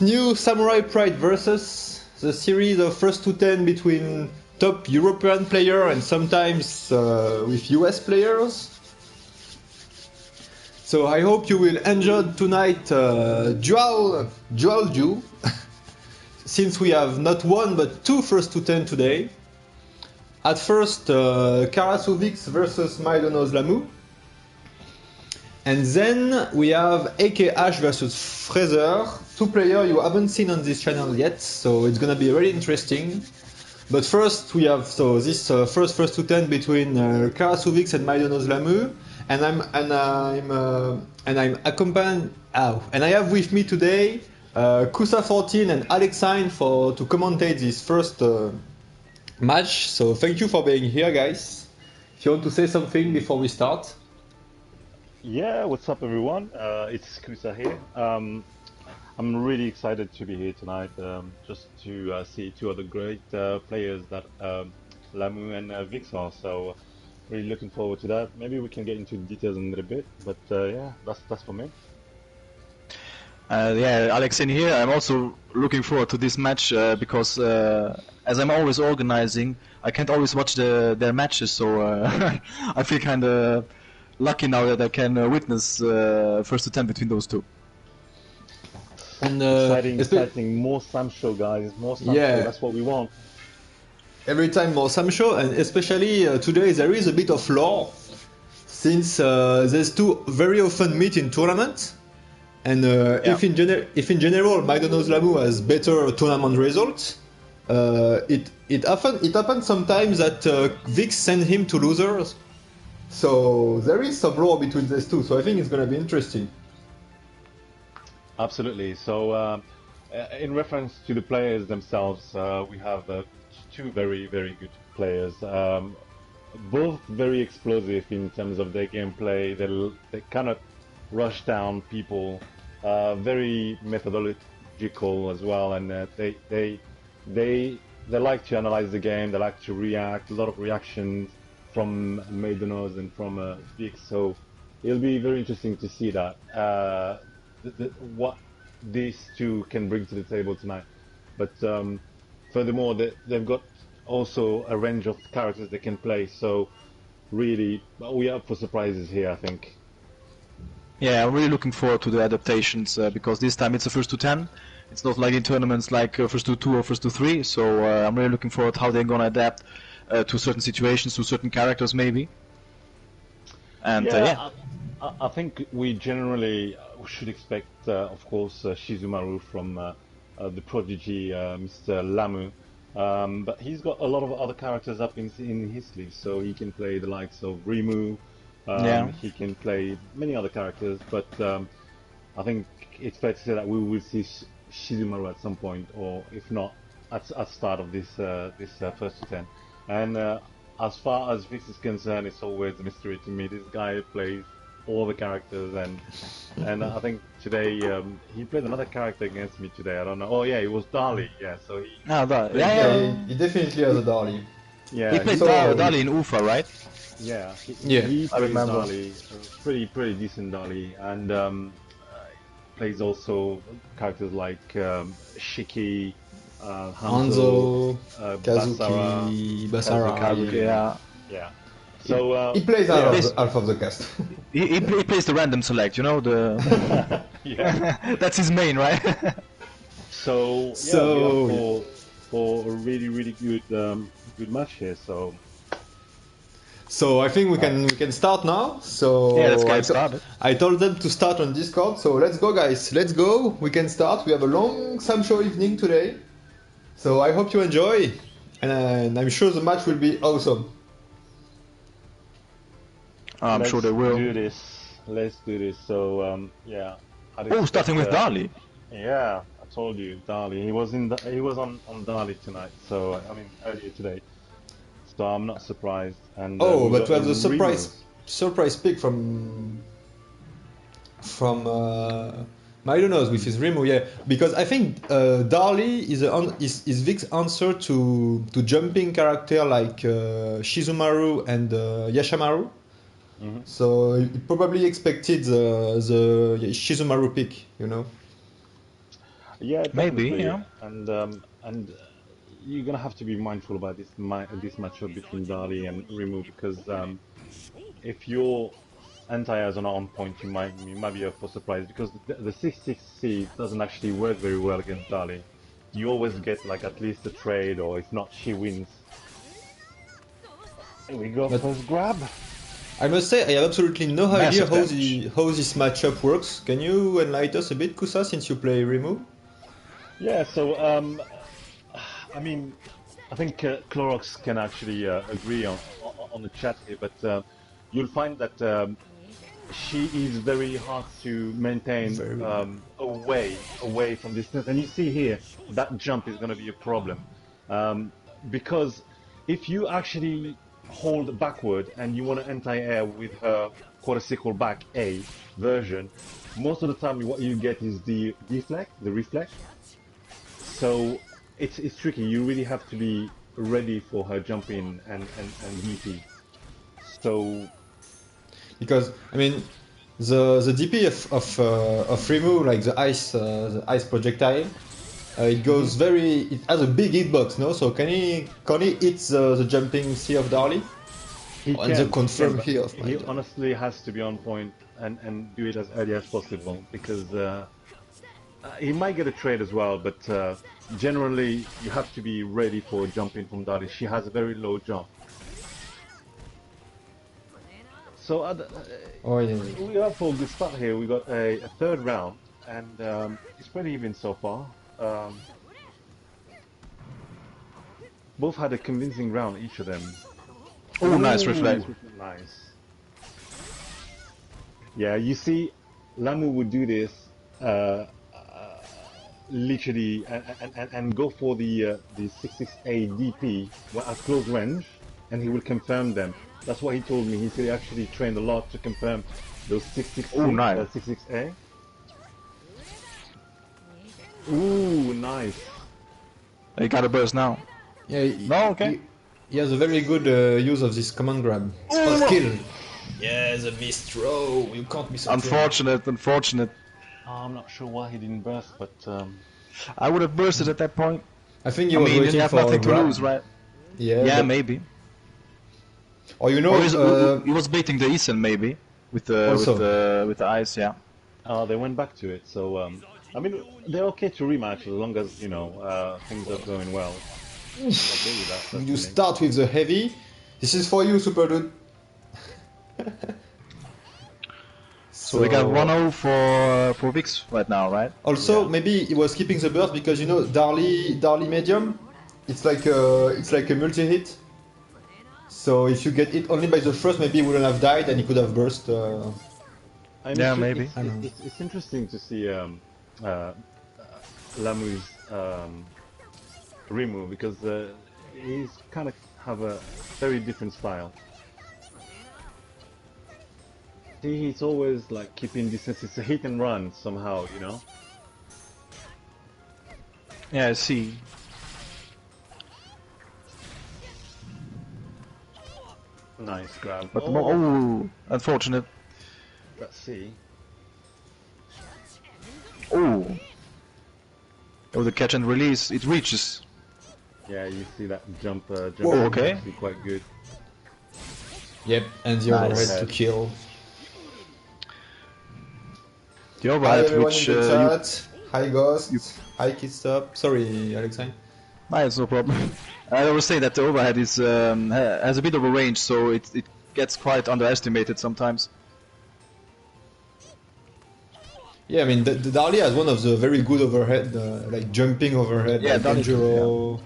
New Samurai Pride versus the series of first to 10 between top European player and sometimes with US players. So I hope you will enjoy tonight dual since we have not one but two first to 10 today. At first, Karasuvix versus MaydonozLamu. And then we have AK Ash versus Fraser, two players you haven't seen on this channel yet, so it's gonna be very interesting. But first we have this first to 10 between Karasuvix and MaydonozLamu, and I'm accompanied. And I have with me today Kusa14 and Alexine to commentate this first match. So thank you for being here, guys. If you want to say something before we start. Yeah, what's up everyone? It's Kusa here. I'm really excited to be here tonight, just to see two other great players that Lamu and Vix are. So really looking forward to that. Maybe we can get into the details in a little bit, but yeah, that's for me. Yeah, Alex in here. I'm also looking forward to this match because as I'm always organizing, I can't always watch their matches, so I feel kind of lucky now that I can witness first to 10 between those two. And exciting, more Samsho, guys, more Samsho. Yeah. That's what we want. Every time more Samsho, and especially today there is a bit of lore, since these two very often meet in tournaments, and if in general MaydonozLamu has better tournament results, it happens sometimes that Vix send him to losers. So there is some lore between these two, so I think it's going to be interesting. Absolutely. So in reference to the players themselves, we have two very good players, both very explosive in terms of their gameplay. They cannot rush down people, very methodological as well, and they like to analyze the game. They like to react, a lot of reactions from Maydonozl and from Vix, so it'll be very interesting to see that what these two can bring to the table tonight. But furthermore, they've got also a range of characters they can play, so really we are up for surprises here, I think. Yeah, I'm really looking forward to the adaptations because this time it's a first to 10. It's not like in tournaments like first to 2 or first to 3, so I'm really looking forward to how they're gonna adapt to certain situations, to certain characters maybe. And yeah. I think we generally should expect, of course, Shizumaru from the prodigy Mr. Lamu, but he's got a lot of other characters up in his sleeve, so he can play the likes of Rimu, he can play many other characters, but I think it's fair to say that we will see Shizumaru at some point, or if not, at the start of this first to 10. And as far as Vix is concerned, it's always a mystery to me. This guy plays all the characters, and I think today he played another character against me today. I don't know. Oh yeah, it was Dali. Yeah, so he. He definitely has a Dali. Yeah, he played Dali in Ufa, right? Yeah, he I remember. Dali, pretty decent Dali, and plays also characters like Shiki. Hanzo, Kazuki, Basara. Yeah. So he plays half of the cast. he plays the random select, you know, the yeah. That's his main, right? so yeah, for a really good match here. So I think we can start now. So yeah, let's get started. I told them to start on Discord, so let's go, guys. Let's go. We can start. We have a long Samsho evening today. So I hope you enjoy, and I'm sure the match will be awesome. I'm sure they will. Let's do this. So yeah. Oh, starting with Dali. Yeah, I told you, Dali. He was on Dali tonight. So I mean earlier today. So I'm not surprised. And but we have the surprise pick from Maydonozl with his Rimu, yeah, because I think Dali is Vic's answer to jumping character like Shizumaru and Yashamaru. Mm-hmm. So he probably expected the Shizumaru pick, you know. Yeah, Maybe, definitely. yeah. And you're gonna have to be mindful about this matchup between Dali and Rimu because if your anti-airs are not on point, you might be up for surprise because the 6-6C doesn't actually work very well against Dali. You always get like at least a trade, or if not, she wins. Here we go, But first grab. I must say, I have absolutely no idea Massive damage. how this matchup works. Can you enlighten us a bit, Kusa, since you play Remove? Yeah, so I mean, I think Clorox can actually agree on the chat here, but you'll find that she is very hard to maintain Very. away from distance, and you see here that jump is going to be a problem because if you actually hold backward and you want to anti-air with her quarter circle back A version, most of the time what you get is the reflect. So it's tricky. You really have to be ready for her jump in and DP. So Because I mean, the DP of Remove, like the ice projectile, it goes very. It has a big hitbox, no? So can he hit the jumping C of Darly? he And the can, confirm but here of he Maydon. honestly has to be on point and do it as early as possible because he might get a trade as well. But generally, you have to be ready for jumping from Dali. She has a very low jump. So Oh yeah. we are for a good start here. We got a third round, and it's pretty even so far. Both had a convincing round, each of them. Oh, nice Ooh, reflect. nice. Yeah, you see, Lamu would do this literally and go for the 6-6A DP at close range, and he will confirm them. That's what he told me. He said he actually trained a lot to confirm those 6-6 Oh, nice. 6-6A. Ooh, nice. You got a burst now. Yeah. No, okay. He has a very good use of this command grab. Spot kill. Yeah, the missed throw. You can't miss a throw. Unfortunate. I'm not sure why he didn't burst, but I would have bursted at that point. I think he I was mean, waiting you have for nothing a to grab. lose, right? Yeah. Yeah, but- maybe. Or you know, Or he was baiting the Isen maybe with the Also. with the ice, yeah. they went back to it. So I mean, they're okay to rematch as long as things are going well. I'm okay with that. you personally. start with the heavy. This is for you, Super Dude. So we got 1-0 for Vix right now, right? Also, Yeah. maybe he was keeping the burst because Darly medium, it's like a multi hit. So if you get hit only by the first, maybe he wouldn't have died and he could have burst. And Yeah, it's, maybe. It's, I don't know. it's interesting to see Lamu's remove because he's kind of have a very different style. See, he's always like keeping distance. It's a hit and run somehow, you know. Yeah, I see. Nice grab. But unfortunate. Let's see. Oh, the catch and release, it reaches. Yeah, you see that jump. Whoa, okay. is actually quite good. Yep, and the Nice. overhead to kill. The Hi overhead, everyone which in the you, chat. Hi Ghost. Hi Kidstop. Sorry, Alexei. it's no problem. I was saying that the overhead is has a bit of a range, so it gets quite underestimated sometimes. Yeah, I mean, the Darly has one of the very good overhead, like jumping overhead, Yeah, like Darly too, Danjuro.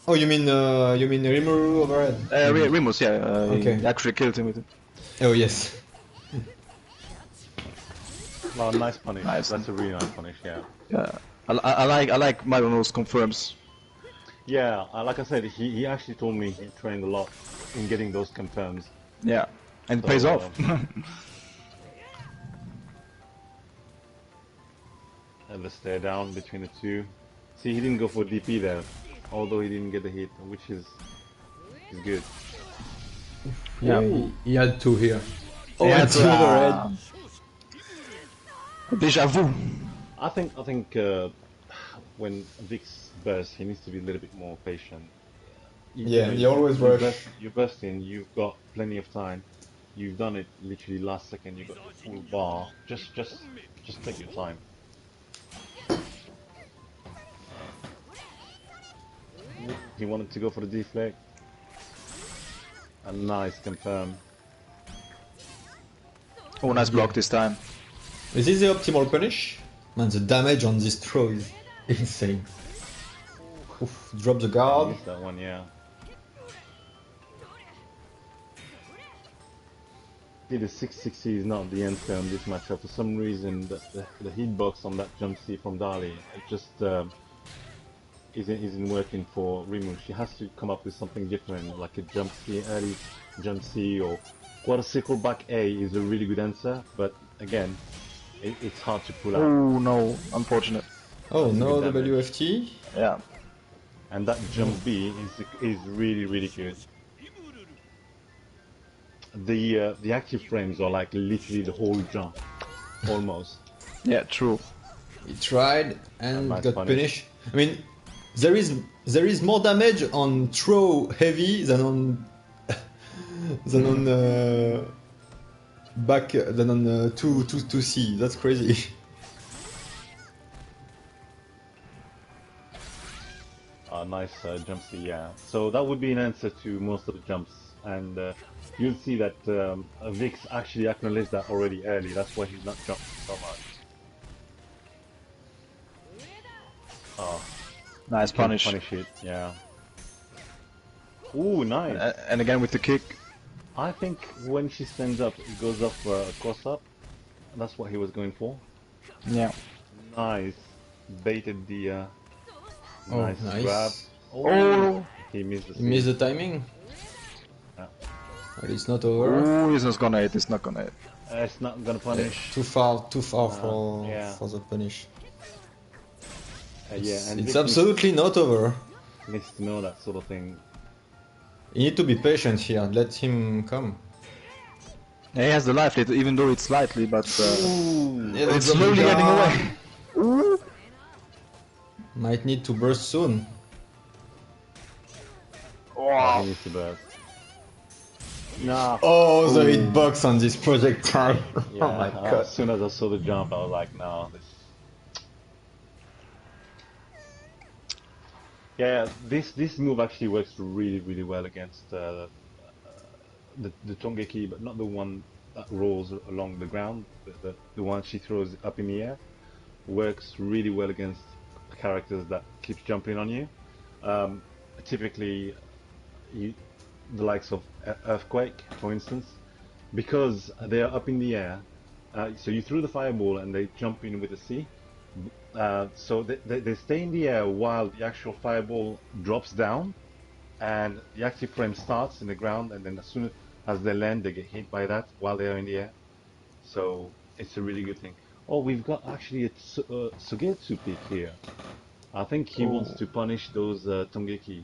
Oh, you mean Rimuru overhead? Remus, yeah, Okay. he actually killed him with it. Oh yes. Well, nice punish. Nice. That's a really nice punish. Yeah. Yeah, I like MaydonozLamu confirms. Yeah, like I said, he actually told me he trained a lot in getting those confirms. Yeah, and it So, pays off. And the stare down between the two. See, he didn't go for DP there, although he didn't get the hit, which is good. Yeah, he had two here. Oh, Yeah, and two overhead. Déjà vu. I think when Vix bursts, he needs to be a little bit more patient. You Yeah, know, he always rush. you burst in, you've got plenty of time. You've done it literally last second. You got your full bar. Just take your time. Ooh, he wanted to go for the deflect. A nice confirm. Oh, nice block this time. Is this the optimal punish? Man, the damage on this throw is insane. Oof, drop the I guard. missed that one, yeah. See, the 660 is not the answer on this matchup. For some reason, the hitbox on that jump C from Dali, it just isn't working for Rimu. She has to come up with something different, like a jump C, early jump C, or quadruple back A is a really good answer, but again, it's hard to pull out. Oh no, unfortunate. Oh That's a no, good damage. WFT. Yeah. And that jump B is really, really good. The active frames are like literally the whole jump, almost. Yeah, true. He tried and Nice got punish. punished. I mean, there is more damage on throw heavy than on back than on 2C. That's crazy. Nice jump C, yeah. So that would be an answer to most of the jumps, and you'll see that Vix actually acknowledged that already early. That's why he's not jumping so much. Oh, Nice he can punish. punish it, yeah. Ooh, nice. And again with the kick. I think when she stands up, it goes up cross up. That's what he was going for. Yeah. Nice. Baited the Oh, nice nice. grab. Oh. He missed the He missed save. the timing. Yeah. But it's not over. Oh, it's not gonna hit. It's not gonna hit. It's not gonna punish. Too far for yeah. for the punish. Yeah, and It's Vix absolutely not over. needs to know that sort of thing. You need to be patient here. Let him come. Yeah, he has the life lead, even though it's slightly, but Yeah, it's slowly getting away. Might need to burst soon. Oh, he needs to burst. No. Oh, the hitbox on this projectile. Yeah, Oh my as god. soon as I saw the jump, I was like, no, this. Yeah, this move actually works really well against the Tongeki, but not the one that rolls along the ground. The one she throws up in the air works really well against characters that keep jumping on you. Typically, the likes of Earthquake, for instance, because they are up in the air. So you threw the fireball and they jump in with a C. So they stay in the air while the actual fireball drops down, and the active frame starts in the ground, and then as soon as they land, they get hit by that while they are in the air. So it's a really good thing. Oh, we've got actually a Sugetsu pick here. I think he wants to punish those Tongeki,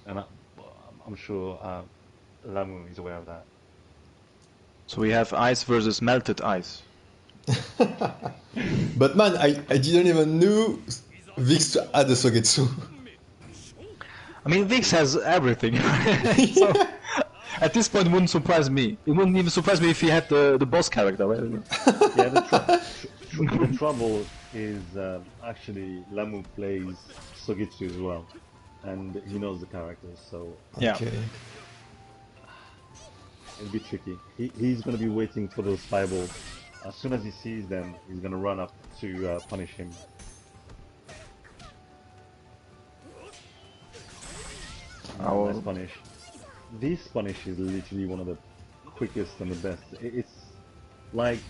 and I'm sure Lamu is aware of that. So we have ice versus melted ice. But man, I didn't even know Vix had a Sogetsu. I mean, Vix has everything. So, at this point, it wouldn't surprise me. It wouldn't even surprise me if he had the boss character, right? Yeah, the trouble is actually Lamu plays Sogitsu as well, and he knows the characters, so Yeah. Okay. it'll be tricky. He's going to be waiting for those fireballs. As soon as he sees them, he's going to run up to punish him. Oh. Nice punish. This punish is literally one of the quickest and the best. It's like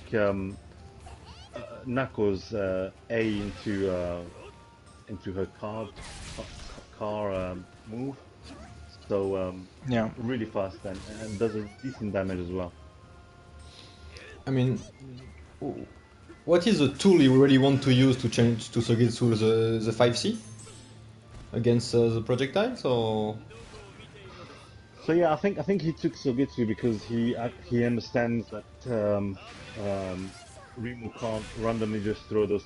Nako's A into her car move. So Yeah. really fast and does a decent damage as well. I mean, what is the tool you really want to use to change to Sogetsu, the 5C? Against the projectiles, or? So yeah, I think he took Sogetsu because he understands that Rimu can't randomly just throw those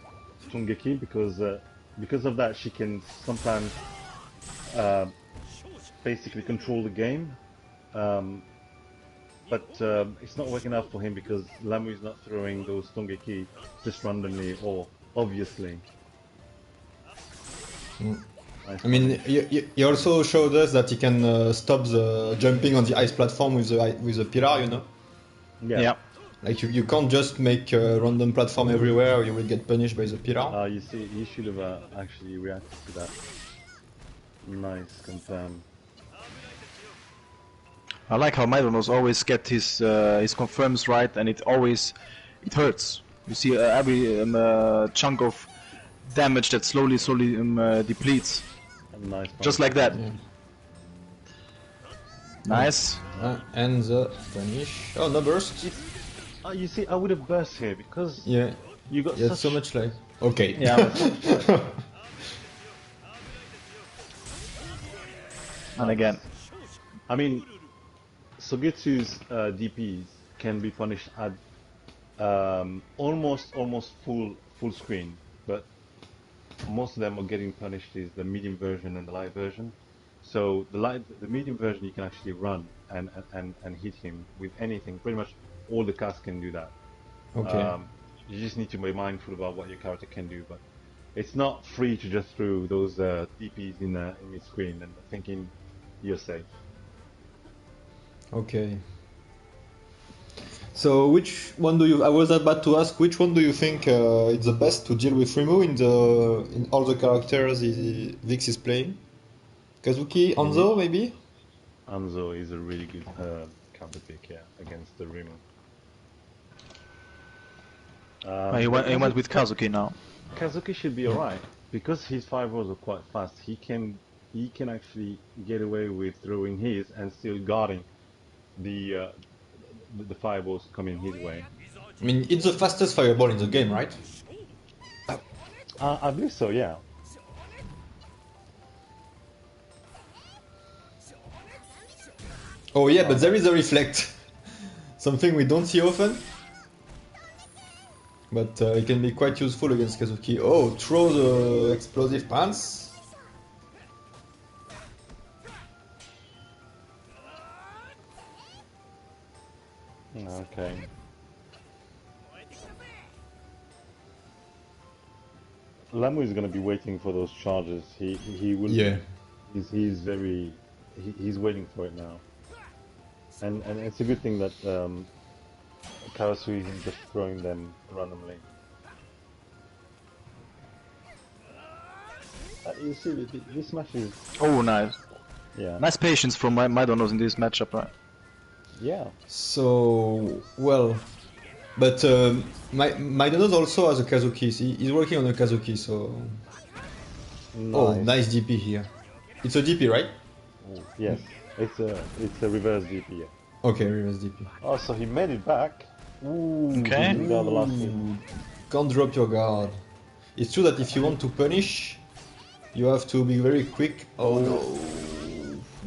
Tungeki because of that she can sometimes basically control the game. But it's not working out for him because Lamu is not throwing those Tongeki just randomly or obviously. I mean, he also showed us that he can stop the jumping on the ice platform with the pillar, you know? Yeah. Like you can't just make a random platform everywhere or you will get punished by the pillar. You see, he should have actually reacted to that. Nice, confirm. I like how Maidonos always get his confirms right, and it hurts. You see every chunk of damage that slowly depletes. Nice. Just like that. Yeah. Nice. And the punish. Oh, no burst. You see, I would have burst here because Yeah. you got So much life. Okay. Yeah. And again. I mean, Sogetsu's DPs can be punished at almost full screen, but most of them are getting punished is the medium version and the light version. So the medium version you can actually run and hit him with anything. Pretty much all the casts can do that. Okay. You just need to be mindful about what your character can do, but it's not free to just throw those DPs in mid-screen and thinking you're safe. Okay. So which one do you? I was about to ask which one do you think is the best to deal with Rimu in all the characters Vix is playing? Kazuki, Anzo, maybe? Anzo is a really good counter pick, yeah, against the Rimu. He went with Kazuki now. Kazuki should be alright because his 5 rolls are quite fast. He can actually get away with throwing his and still guarding the fireballs coming his way. I mean, it's the fastest fireball in the game, right? I believe so, yeah. Oh yeah, but there is a reflect. Something we don't see often. But it can be quite useful against Kazuki. Oh, throw the explosive pants. Okay. Lamu is going to be waiting for those charges. He will. Yeah. He's waiting for it now. And it's a good thing that Karasui isn't just throwing them randomly. You see, this match is... Oh, nice. Yeah. Nice patience from Maidonos in this matchup, right? Yeah. So, well... But Maidonos also has a Kazuki. He's working on a Kazuki, so... Nice. Oh, nice DP here. It's a DP, right? Yes. It's a reverse DP, yeah. Okay, reverse DP. Oh, so he made it back. Ooh, Okay. he got the last hit. Can't drop your guard. It's true that if you want to punish, you have to be very quick. Oh no.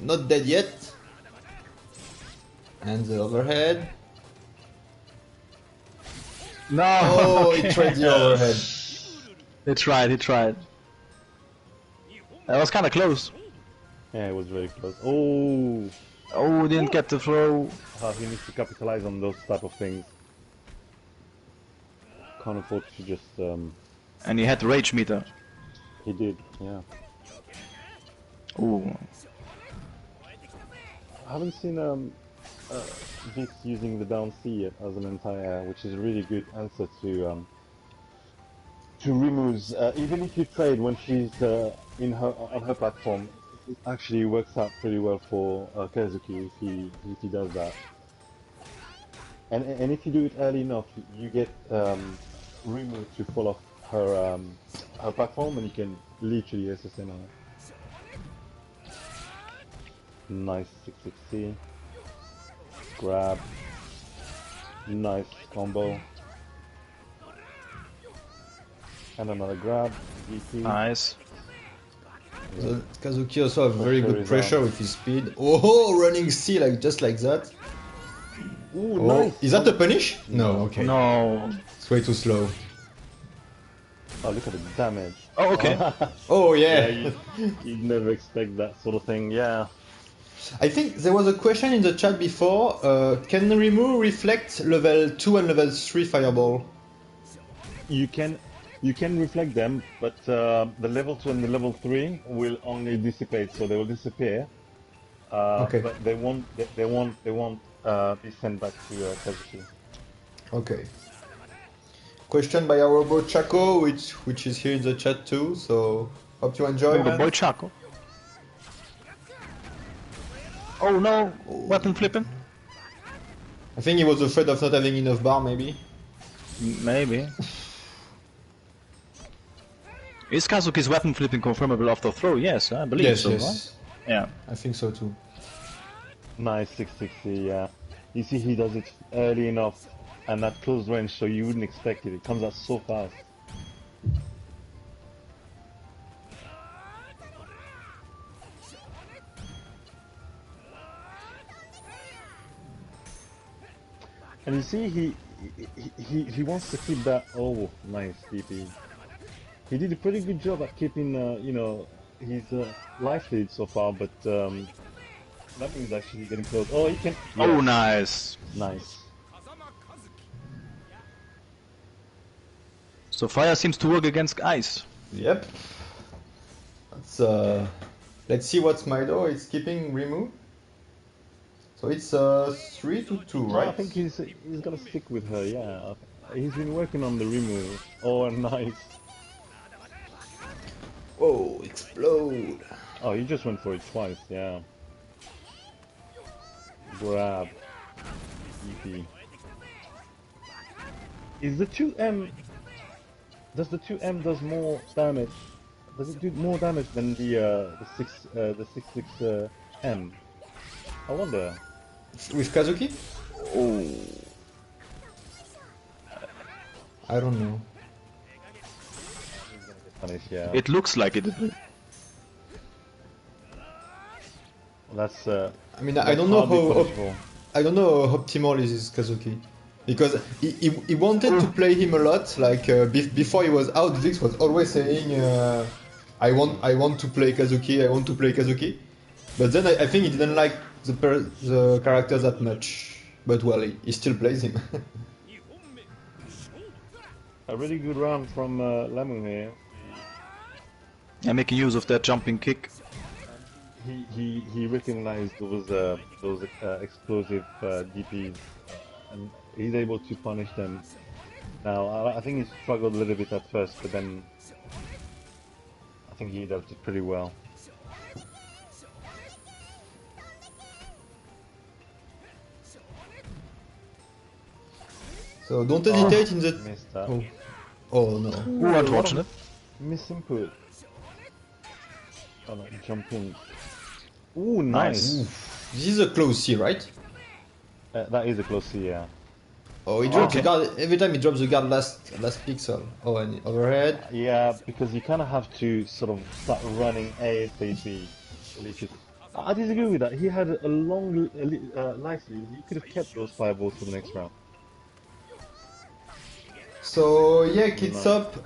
Not dead yet. And the overhead. No! Oh, he tried the overhead. He tried. That was kinda close. Yeah, it was very close. Oh, Oh, didn't get the throw. he needs to capitalize on those type of things. Can't afford to just... And he had the rage meter. He did, yeah. Ooh. I haven't seen Vix using the down C yet as an anti-air, which is a really good answer to Rimu's. Even if you trade when she's on her platform, it actually works out pretty well for Kazuki if he does that. And if you do it early enough, you get Rimu to fall off her platform, and you can literally SSN her. Nice 660. Grab. Nice combo. And another grab. DP. Nice. So Kazuki also have very good is pressure on. with his speed. Oh, running C like just like that. Ooh, Oh, nice. is that a punish? No, okay. No. It's way too slow. Oh, look at the damage. Oh, okay. Oh yeah. You'd never expect that sort of thing. Yeah. I think there was a question in the chat before. Can Rimu reflect level 2 and level 3 fireball? You can reflect them, but the level 2 and the level 3 will only dissipate, so they will disappear. Okay. But they won't be sent back to Kazuki. Okay. Question by our boy Chaco, which is here in the chat too. So hope you enjoy. Oh, the Man. boy Chaco. Oh no! Weapon flipping? I think he was afraid of not having enough bar, maybe. Maybe. Is Kazuki's weapon flipping confirmable after throw? Yes, I believe Yes, so. yes. Right? Yeah. I think so too. Nice 660, yeah. You see, he does it early enough and at close range, so you wouldn't expect it. It comes out so fast. And you see, he wants to keep that. Oh, nice DP. He did a pretty good job at keeping, you know, his life lead so far, but that means actually getting close. Oh, he can. Yeah. Oh, nice. Nice. So fire seems to work against ice. Yep. Let's see what Maido is keeping Rimu. So it's 3-2, right? I think he's gonna stick with her. Yeah, he's been working on the remove. Oh, nice. Whoa! Explode! Oh, he just went for it twice. Yeah. Grab. EP. Is the 2M? Does the 2M does more damage? Does it do more damage than the 6 M? I wonder. With Kazuki? Oh. I don't know. Punish, yeah. It looks like it. That's. I mean, I don't know hardly how punishable. I don't know how optimal is this Kazuki, because he wanted to play him a lot. Like before he was out, Vix was always saying, I want to play Kazuki, I want to play Kazuki. But then I think he didn't like the character that much. But well, he still plays him. A really good round from Lamu here. I'm making use of that jumping kick. He recognized those explosive DPs, and he's able to punish them. Now I think he struggled a little bit at first, but then I think he dealt it pretty well. So don't hesitate in the. Missed that. Oh no. Ooh, unfortunate. Misinput. Oh no, jumping. Ooh, nice. This is a close C, right? That is a close C, yeah. Oh, he drops Okay. the guard every time. He drops the guard last pixel. Oh, and overhead. Yeah, because you kind of have to sort of start running ASAP. I disagree with that. He had a long life lead. He could have kept those fireballs for the next round. So yeah, Kitsop,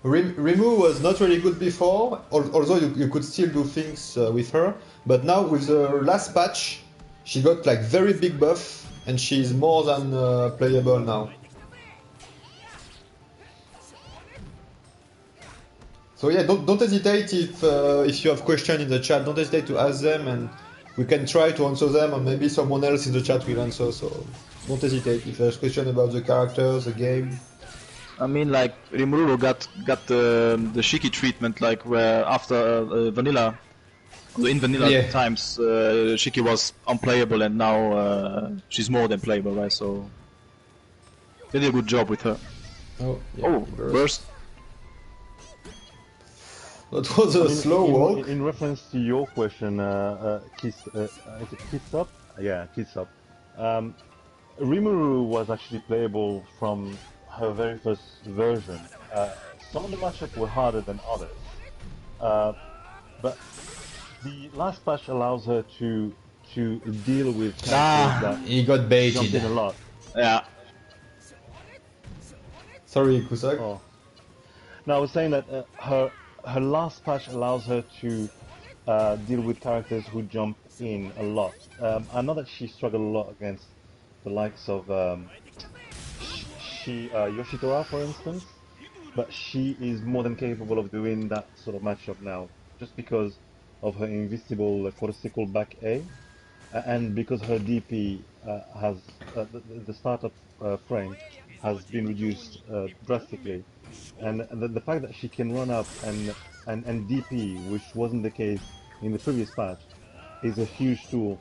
Rimu was not really good before, although you could still do things with her. But now with the last patch, she got like very big buff, and she's more than playable now. So yeah, don't hesitate if you have questions in the chat. Don't hesitate to ask them, and we can try to answer them, or maybe someone else in the chat will answer. So don't hesitate if there's question about the characters, the game. I mean, like Rimuru got the Shiki treatment, like where after vanilla, in vanilla times, Shiki was unplayable, and now she's more than playable, right? So they did a good job with her. Oh, yeah, burst. That was a slow walk. In reference to your question, is it Kitsop? Yeah, Kitsop. Rimuru was actually playable from her very first version. Some of the matchups were harder than others, but the last patch allows her to deal with characters that he got baited. jump in a lot. Yeah. Sorry, Kusak. Oh. No, I was saying that her last patch allows her to deal with characters who jump in a lot. I know that she struggled a lot against the likes of Yoshitora, for instance, but she is more than capable of doing that sort of matchup now, just because of her invisible quadruple back A, and because her DP has the startup frame has been reduced drastically, and the fact that she can run up and DP, which wasn't the case in the previous patch, is a huge tool.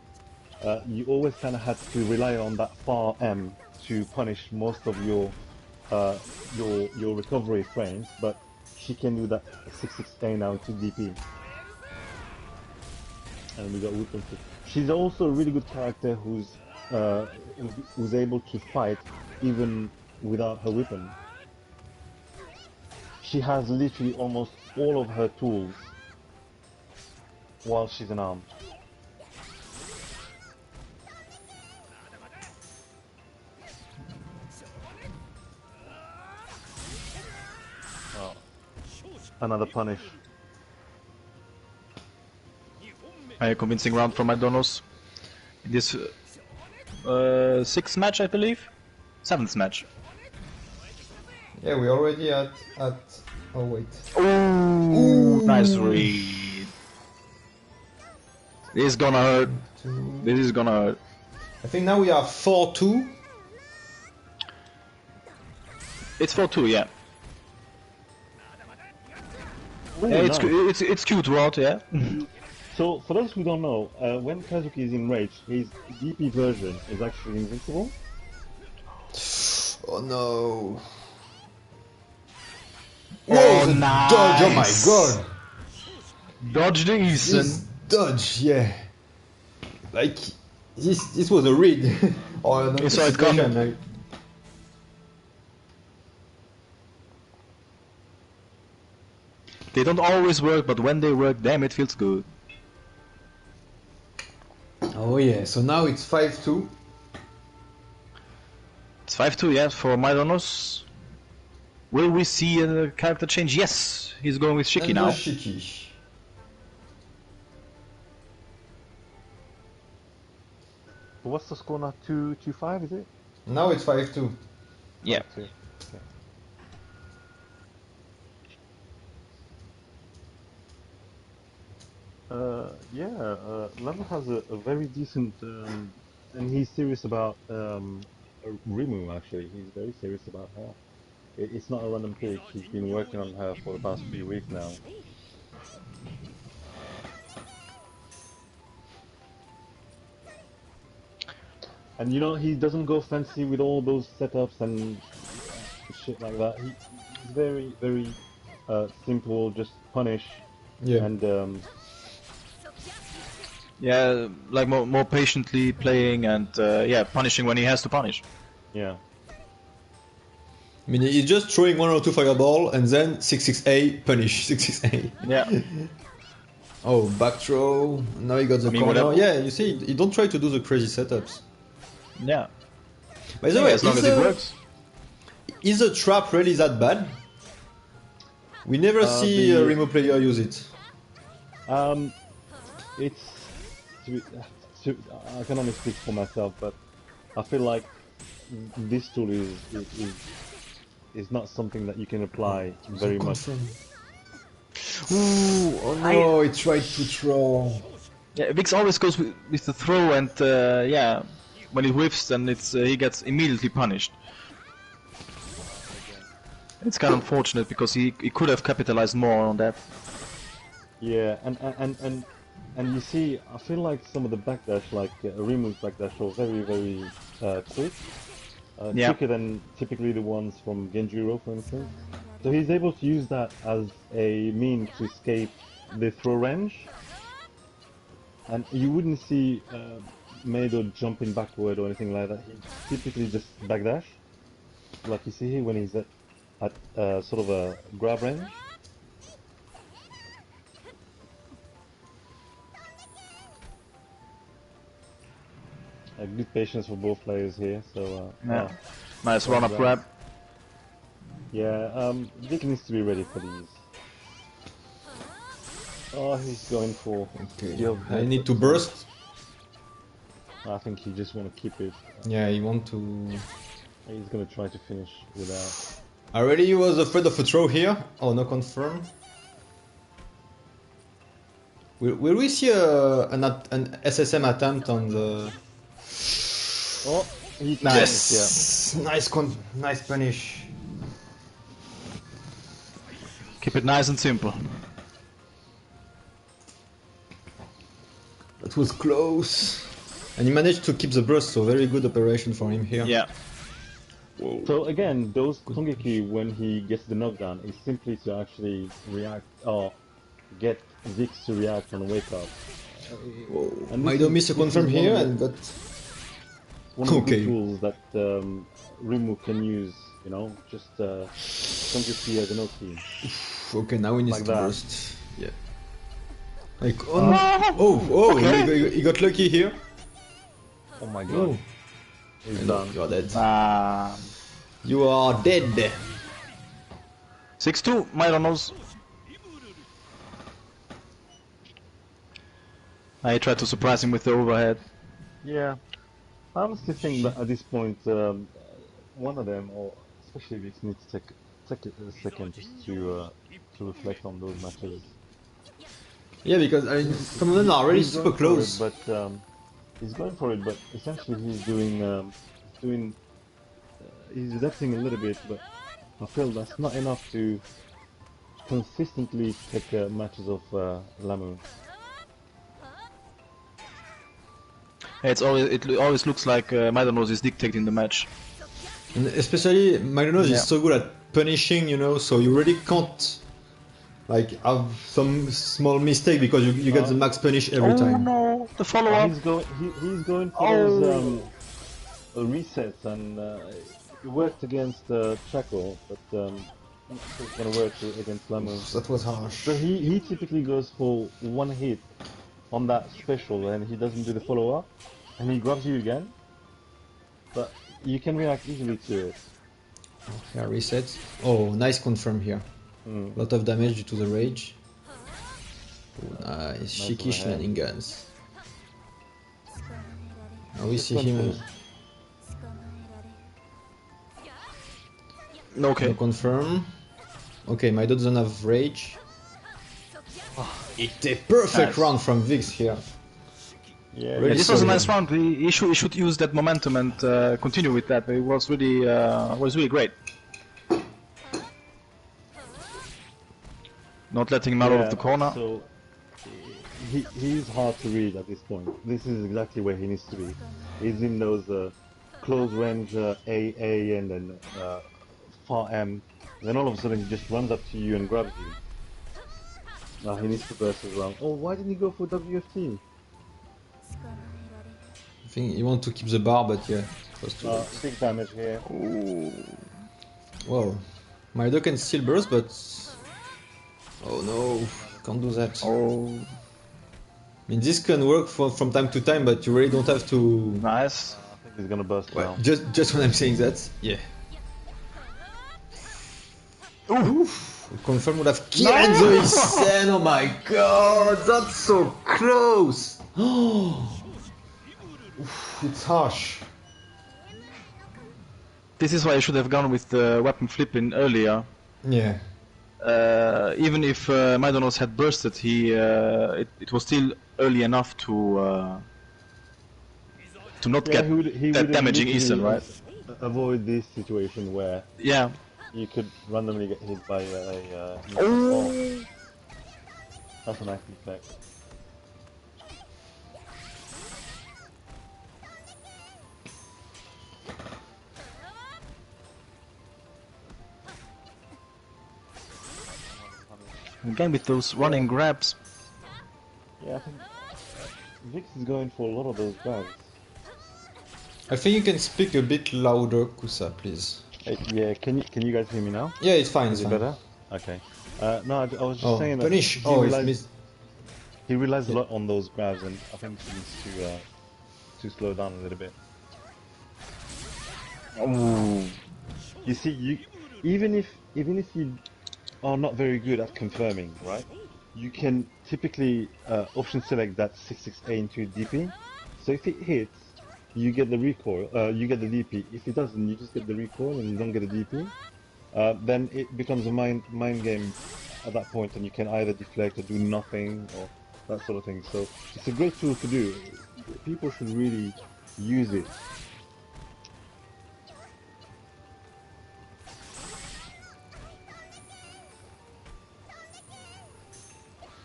You always kind of had to rely on that far M to punish most of your recovery frames, but she can do that 6-6A now to DP. And we got weapons. She's also a really good character who's able to fight even without her weapon. She has literally almost all of her tools while she's unarmed. Oh. Another punish. A convincing round from MaydonozLamu. This 6th match, I believe? 7th match. Yeah, we're already at oh wait. Ooh, nice read. This is gonna hurt. This is gonna hurt. I think now we are 4-2. It's 4-2, yeah. Ooh, Yeah, nice. it's cute, Rod, yeah. So, for those who don't know, when Kazuki is in rage, his DP version is actually invincible. Oh no. Oh, Whoa, the nice. dodge, oh my god. Dodge the This Eason. dodge, yeah. Like, this was a read. Or an You saw it come. anticipation, like. They don't always work, but when they work, damn, it feels good. Oh yeah, so now it's 5-2. It's 5-2, yeah, for MaydonozLamu. Will we see a character change? Yes, he's going with Shiki And now. the Shiki. What's the score now? 2-5, is it? Now it's 5-2. Yeah. 5-2. Lamu has a very decent, and he's serious about Rimu actually. He's very serious about her. It's not a random pick. He's been working on her for the past few weeks now. And you know, he doesn't go fancy with all those setups and shit like that. He's very, very simple, just punish Yeah. and Yeah, like more patiently playing and yeah, punishing when he has to punish. yeah. I mean, he's just throwing 1 or 2 fireball and then 6-6A, punish, 6-6A. Yeah. Oh, back throw, now he got the I mean, corner. whatever. Yeah, you see, he don't try to do the crazy setups. Yeah. By the way, As long as it works. is the trap really that bad? We never see a remote player use it. It's I can only speak for myself, but I feel like this tool is not something that you can apply very much. Ooh, oh no, he tried to throw. Yeah, Vix always goes with the throw, and yeah, when he whiffs, then it's he gets immediately punished. It's kind of unfortunate because he could have capitalized more on that. Yeah, and you see, I feel like some of the backdash, like Rimu's backdash, are very quick, Yeah. quicker than typically the ones from Genjuro, for instance. So he's able to use that as a means to escape the throw range. And you wouldn't see Maido jumping backward or anything like that. He typically just backdash, like you see here when he's at sort of a grab range. Good patience for both players here. So Yeah. Nice run up grab. Yeah, Vic needs to be ready for these. Oh, he's going for Okay, the I need to but, burst. I think he just want to keep it. Yeah, you want to... He's gonna try to finish without. I already was afraid of a throw here. Oh, no confirm. Will we see an SSM attempt on the... Oh, he Yes! Nice punish. Keep it nice and simple. That was close. And he managed to keep the burst, so very good operation for him here. Yeah. Whoa. So again, those Tongeki, when he gets the knockdown, is simply to actually react or get Vix to react and wake up. And Maido missed a confirm here and got... One of the good tools that Rimu can use, you know, just Tongeki as an OT. Okay, now we need Like to that. burst. Yeah. Like, oh, Okay. he got lucky here. Oh my god. Oh. He's I know, done. you are dead. You are dead. 6-2, Mydonoz. I tried to surprise him with the overhead. Yeah. I honestly think that at this point, one of them, or especially Vix, needs to take a second just to reflect on those matches. Yeah, because I mean, some of them are really He's super going for close. it, but he's going for it, but essentially he's adapting a little bit, but I feel that's not enough to consistently take matches of Lamu. It always looks like Mydonoz is dictating the match. And especially, Magnus Yeah. is so good at punishing, you know, so you really can't like have some small mistake because you get the max punish every time. No, the Oh, follow-up. he's going for those resets, and it worked against Chaco, but it's gonna work against Lamu. That was harsh. So he typically goes for one hit on that special, and he doesn't do the follow-up, and he grabs you again. But you can react easily to it. Yeah, reset. Oh, nice confirm here. Lot of damage due to the rage. Oh, nice, cheeky overhead. shenanigans. Now we see him. Okay. No confirm. Okay, my dog doesn't have rage. It's a perfect Nice. round from Vix here. Yeah, Really Yeah, this was a solid. nice round. He should use that momentum and continue with that. It was really great. Not letting him out of the corner. So he's hard to read at this point. This is exactly where he needs to be. He's in those close range A, and then far M. Then all of a sudden he just runs up to you and grabs you. Now he needs to burst as well. Oh, why didn't he go for WFT? I think you want to keep the bar, but yeah, it was too late. Big damage here. Well, my dog can still burst, but oh no, can't do that. Oh, I mean, this can work from time to time, but you really don't have to. nice. I think he's gonna burst Well, now. just when I'm saying that, yeah. Oof. Confirm would have killed the Isen. Oh my god, that's so close. Oof, it's harsh. This is why I should have gone with the weapon flipping earlier. Yeah. Even if Mydonoz had bursted, it was still early enough to not get he that would damaging literally Isen, right? Avoid this situation where Yeah. you could randomly get hit by a Oh. That's a nice effect. Again with those running grabs. Yeah, I think Vix is going for a lot of those grabs. I think you can speak a bit louder, Kusa, please. Yeah, can you guys hear me now? Yeah, it's fine. Is It's it fine. better? Okay. No, I was just Oh, saying that punish. he Oh, it's relies, missed. he relies a lot on those grabs, and I think he needs to slow down a little bit. Oh. You see, even if even if you are not very good at confirming, right? You can typically option select that 668 into DP. So if it hits, you get the recoil, you get the DP. If it doesn't, you just get the recoil and you don't get the DP. Then it becomes a mind game at that point, and you can either deflect or do nothing or that sort of thing. So it's a great tool to do. People should really use it.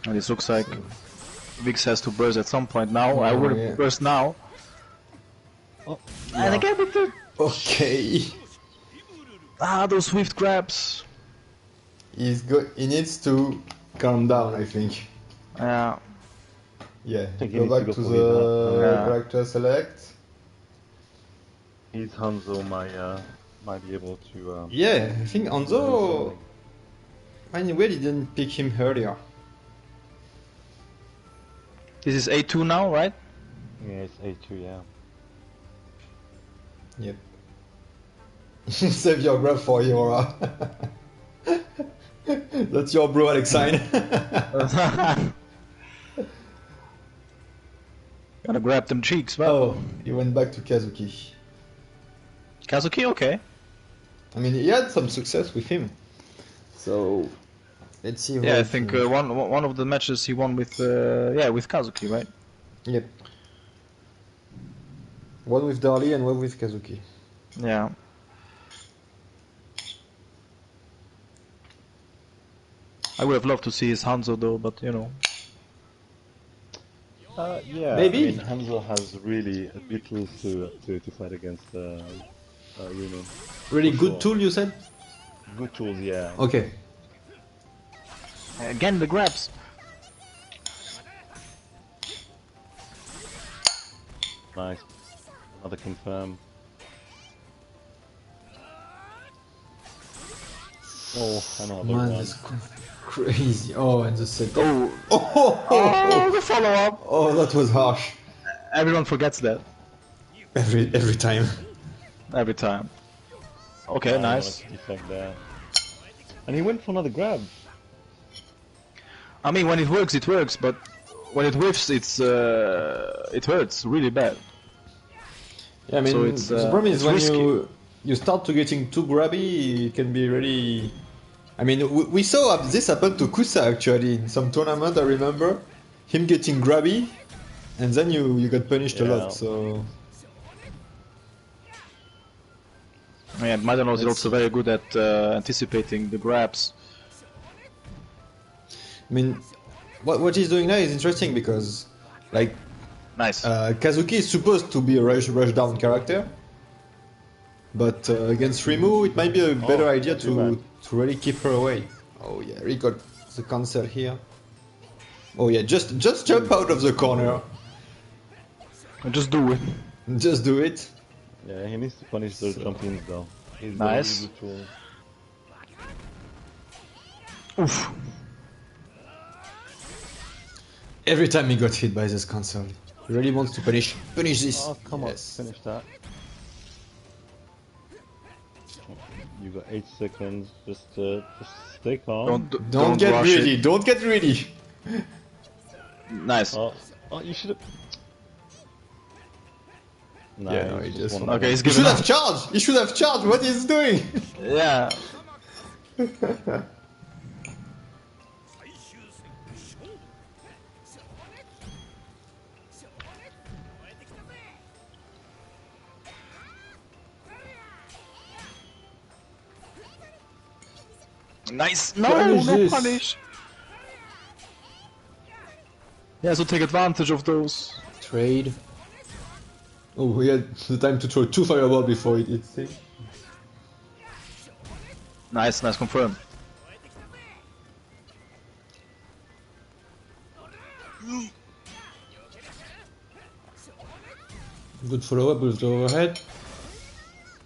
And this looks like Vix has to burst at some point now. I will burst now. Oh, And again with the... Okay. Ah, those swift grabs. He needs to calm down, I think. Yeah. Yeah, I think he go needs to back go to for the Yeah. character select. his Hanzo might be able to. Yeah, I think Hanzo... Anyway, didn't pick him earlier. This is A2 now, right? Yeah, it's A2, yeah. Yep. Save your grab for Yora. That's your bro, Alexine. Gotta grab them cheeks, well. Oh, he went back to Kazuki. Kazuki, okay. I mean, he had some success with him. So, let's see. Yeah, I think one of the matches he won with with Kazuki, right? Yep. One with Darlie and one with Kazuki. Yeah. I would have loved to see his Hanzo though, but you know. Yeah, Maybe. I mean, Hanzo has really a good tools to fight against Reno. Really For good sure. tool, you said? Good tools, yeah. Okay. Again the grabs. Nice. Another confirm. Oh, another Man, one. this is crazy. Oh, and the second. Oh, Oh, the follow up. oh, that was harsh. Everyone forgets that Every time. every time. Okay, Oh, nice. what a defect there. And he went for another grab. I mean, when it works, but when it whiffs, it hurts really bad. Yeah, I mean, So it's, the problem is it's when risky. you start to getting too grabby, it can be really. I mean, we saw this happen to Kusa actually in some tournament. I remember him getting grabby, and then you got punished a Yeah. lot. So Yeah, Maidonoz is also very good at anticipating the grabs. I mean, what he's doing now is interesting because, like, Nice. Kazuki is supposed to be a rush down character, but against Rimu, it might be a better idea not too bad. to really keep her away. Oh yeah, he got the cancel here. Oh yeah, just jump out of the corner. Just do it. Just do it. Yeah, he needs to punish those jump-ins though. He's Nice. a really good tool. Oof. Every time he got hit by this cancel, he really wants to punish this. Oh, come Yes. on, finish that. You got 8 seconds. Just stay calm. Don't get rush greedy. it. Don't get greedy. Nice. Oh, you should have. Nah, Yeah, no, he he's just- one Okay, he's He should giving have up. charged. He should have charged. What he's doing? Yeah. Nice. No, Punish no this. punish. Yeah, so take advantage of those. Trade. Oh, he had the time to throw 2 fireball before it hits him. Nice, nice confirm. Good follow up with the overhead.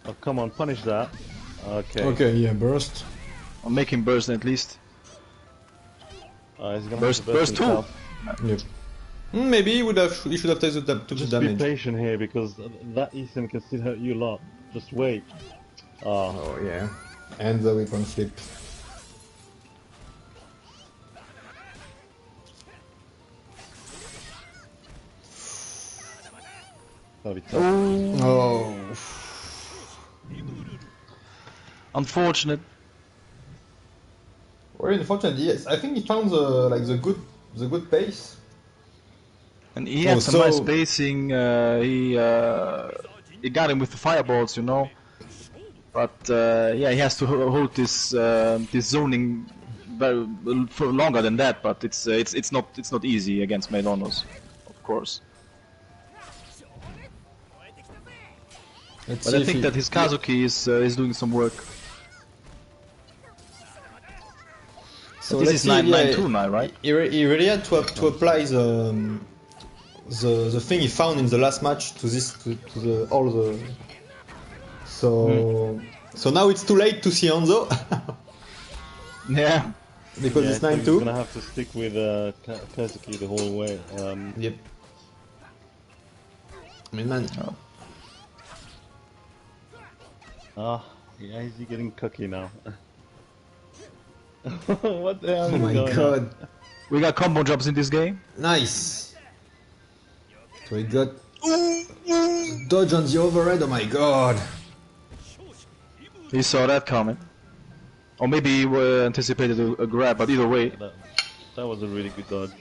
Oh, come on, punish that. Okay. Okay, yeah, burst. I'll make him burst at least. He's gonna Burst- have to burst too. himself. Yep. Maybe he should have taken took the Just be damage. patient here because that Ethan can still hurt you a lot. Just wait. Oh yeah. And the weapon flip. Oh. Unfortunate. Very unfortunate. Yes, I think he found the good pace. And he had some nice spacing. He got him with the fireballs, you know. But yeah, he has to hold this zoning for longer than that. But it's not easy against Maidonos, of course. But I think that his Kazuki is doing some work. So this is 9-2 now, right? He really had to apply the thing he found in the last match to all the. So now it's too late to see Hanzo. Yeah. Because it's 9-2. He's gonna have to stick with Kazuki the whole way. Yep. I mean, man. Yeah, is he getting cocky now? What the hell? Oh my god. We got combo drops in this game. Nice. So he got dodge on the overhead. Oh my god. He saw that coming. Or maybe he anticipated a grab, but either way. That was a really good dodge.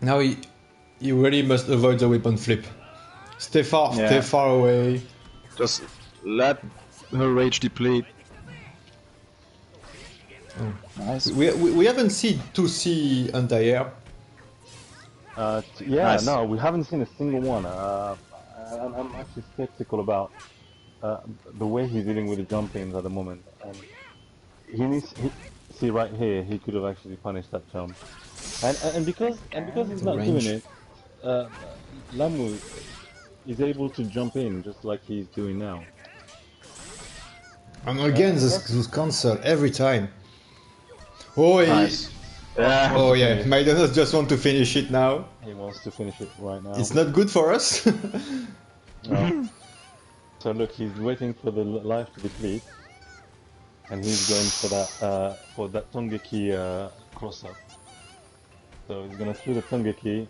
Now he really must avoid the weapon flip. Stay far away. Just let her rage deplete. Oh. Nice. We haven't seen 2C anti-air. Yeah, nice. No, we haven't seen a single one. I'm actually skeptical about the way he's dealing with the jump-ins at the moment. See right here, he could have actually punished that jump. And because he's not doing it, Lamu is able to jump in just like he's doing now. And again, those cancel every time. Oh, nice. Oh yeah, Maidonos just want to finish it now. He wants to finish it right now. It's not good for us. No. So look, he's waiting for the life to deplete, and he's going for that Tongeki cross-up. So he's gonna throw the Tongeki.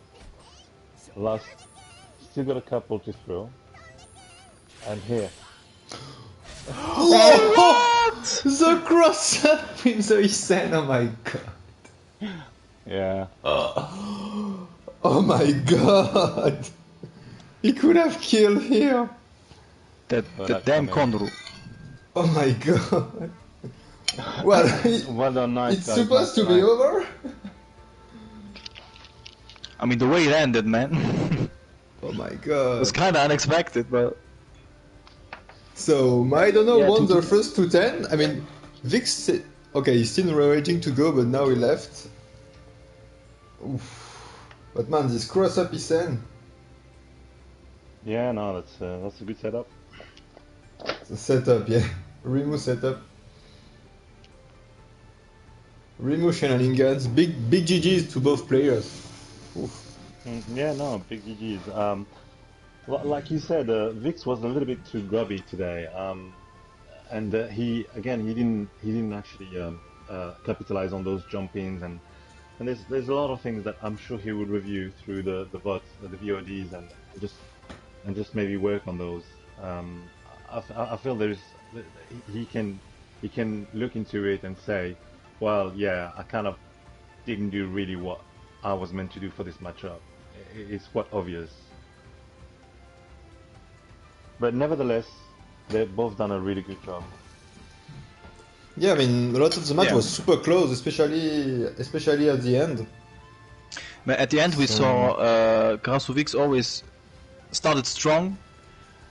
Last, still got a couple to throw. And here. Oh, the cross-up with the Isen, oh my god. Yeah. Oh my god. He could have killed here. That damn Kondru. Oh my god. Well, nice, it's supposed to be over? I mean, the way it ended, man. Oh my god. It was kinda unexpected, but... So, Maidono won the first 2-10. I mean, Vix said, okay, he's still waiting to go, but now he left. Oof. But man, this cross-up is in. Yeah, no, that's a good setup. The setup, yeah. Rimu setup. Rimu shenanigans. Big GGs to both players. Oof. Yeah, no, big GGs. Like you said, Vix was a little bit too grubby today, and he didn't actually capitalize on those jump-ins, and there's a lot of things that I'm sure he would review through the VODs, the VODs, and just maybe work on those. I feel he can look into it and say, well, yeah, I kind of didn't do really what I was meant to do for this matchup. It's quite obvious. But nevertheless, they've both done a really good job. Yeah, I mean, a lot of the match was super close, especially at the end. But at the end, we saw Krasovix always started strong,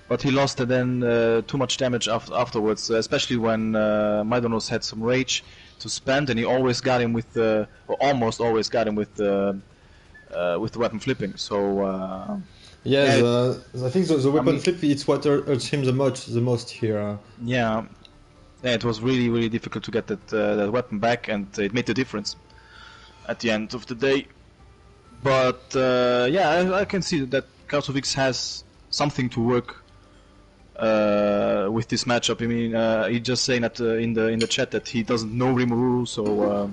but he lost then too much damage afterwards, especially when Maidonos had some rage to spend, and he always got him with or almost always got him with the weapon flipping. So. I think the weapon flip it's what hurts him the most here. Yeah, it was really difficult to get that weapon back, and it made the difference at the end of the day. But yeah, I can see that Karatovic has something to work with this matchup. I mean, he's just saying that in the chat that he doesn't know Rimuru, so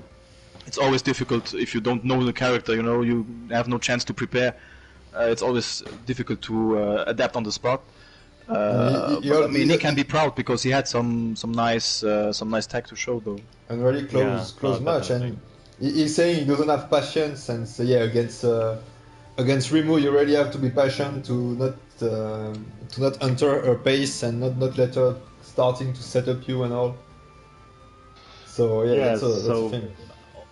it's always difficult if you don't know the character. You know, you have no chance to prepare. It's always difficult to adapt on the spot. But, I mean, he can be proud because he had some nice tech to show though. And really close match, and he's saying he doesn't have patience, and so, yeah, against Rimu you really have to be patient to not enter her pace and not let her starting to set up you and all. So yeah, that's a thing.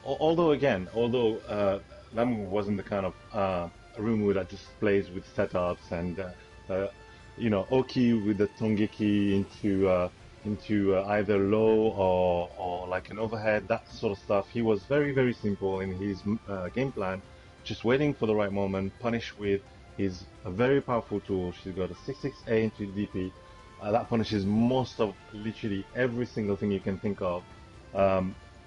Although Lamu wasn't the kind of Rimu that just plays with setups and Oki with the Tongeki into either low or like an overhead, that sort of stuff. He was very, very simple in his game plan, just waiting for the right moment, punish with his a very powerful tool. She's got a 6-6A into DP. That punishes most of literally every single thing you can think of.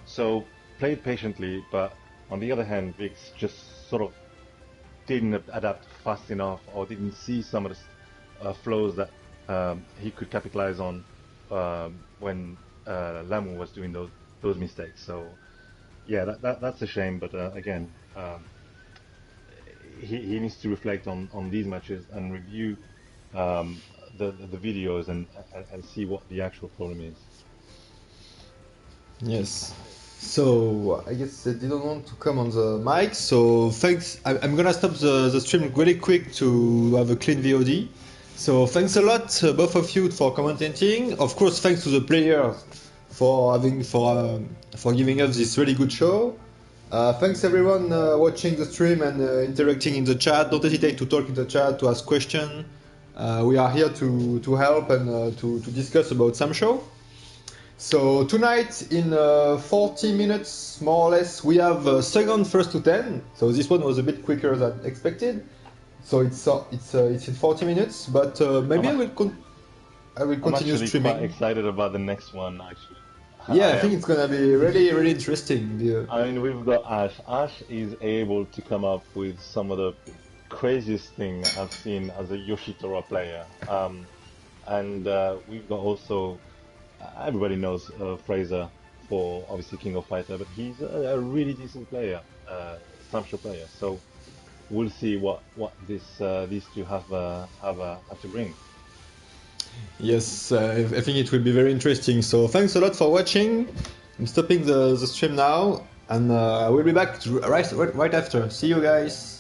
So played patiently, but on the other hand, Vix just sort of didn't adapt fast enough or didn't see some of the flows that he could capitalize on when Lamu was doing those mistakes. So yeah, that's a shame. But again, he needs to reflect on these matches and review the videos and see what the actual problem is. Yes. So I guess they didn't want to come on the mic. So thanks. I'm gonna stop the stream really quick to have a clean VOD. So thanks a lot, both of you, for commenting. Of course, thanks to the players for giving us this really good show. Thanks everyone watching the stream and interacting in the chat. Don't hesitate to talk in the chat, to ask questions. We are here to help and to discuss about Samsho. So tonight, in 40 minutes, more or less, we have second first to 10. So this one was a bit quicker than expected. So it's in 40 minutes, but maybe I will continue streaming. I'm quite excited about the next one, actually. Yeah, I think it's gonna be really, really interesting. I mean, we've got Ash. Ash is able to come up with some of the craziest thing I've seen as a Yoshitora player. And we've got also, everybody knows Fraser for obviously King of Fighter, but he's a really decent player, Samsho player. So we'll see what these two have to bring. Yes, I think it will be very interesting. So thanks a lot for watching. I'm stopping the stream now, and we'll be back right after. See you guys.